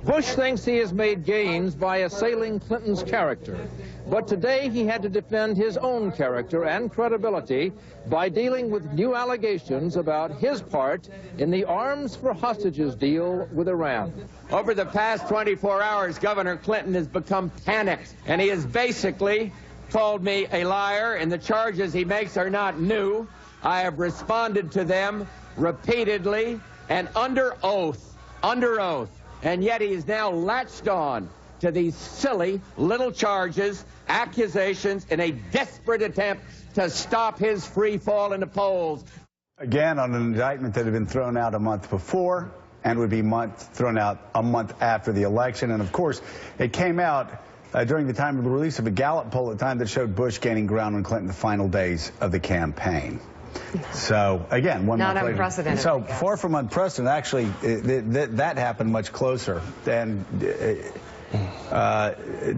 Bush thinks he has made gains by assailing Clinton's character, but today he had to defend his own character and credibility by dealing with new allegations about his part in the arms for hostages deal with Iran. Over the past 24 hours, Governor Clinton has become panicked, and he has basically called me a liar, and the charges he makes are not new. I have responded to them repeatedly and under oath, and yet he is now latched on to these silly little charges, accusations, in a desperate attempt to stop his free fall in the polls. Again, on an indictment that had been thrown out a month before and would be thrown out a month after the election. And of course, it came out during the time of the release of a Gallup poll at the time that showed Bush gaining ground on Clinton the final days of the campaign. So, again, one month later. Not unprecedented. So, far from unprecedented, actually, that happened much closer. And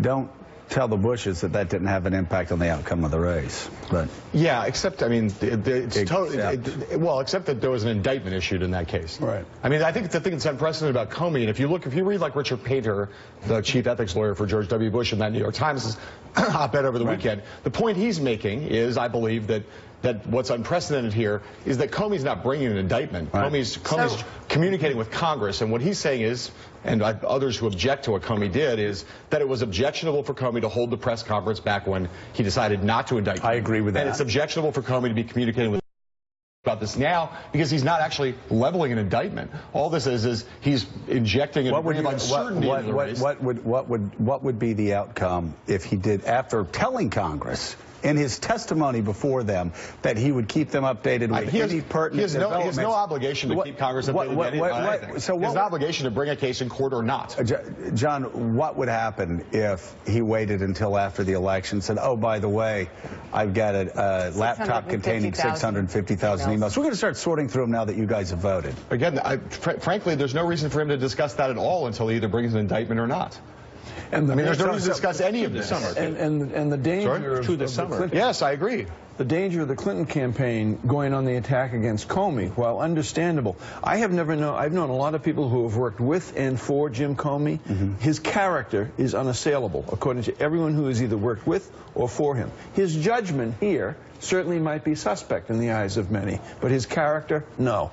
don't tell the Bushes that didn't have an impact on the outcome of the race. But yeah, except, I mean, except that there was an indictment issued in that case. Right. I mean, I think the thing that's unprecedented about Comey, and if you read like Richard Painter, the chief ethics lawyer for George W. Bush in that New York Times op-ed over the weekend, the point he's making is, I believe, that what's unprecedented here is that Comey's not bringing an indictment. Right. Comey's communicating with Congress, and what he's saying is, and others who object to what Comey did, is that it was objectionable for Comey to hold the press conference back when he decided not to indict him. I agree with that. And it's objectionable for Comey to be communicating with about this now because he's not actually leveling an indictment. All this is he's injecting a degree of uncertainty into the race. What would be the outcome if he did, after telling Congress in his testimony before them, that he would keep them updated with any pertinent developments? He has no obligation to keep Congress updated with anything. So he has an obligation to bring a case in court or not. John, what would happen if he waited until after the election and said, oh, by the way, I've got a laptop containing 650,000 emails. We're going to start sorting through them now that you guys have voted. Again, frankly, there's no reason for him to discuss that at all until he either brings an indictment or not. And there's no reason to discuss any of this. And the danger of the Clinton, yes, I agree. The danger of the Clinton campaign going on the attack against Comey, while understandable, I've known a lot of people who have worked with and for Jim Comey. His character is unassailable, according to everyone who has either worked with or for him. His judgment here certainly might be suspect in the eyes of many, but his character, no.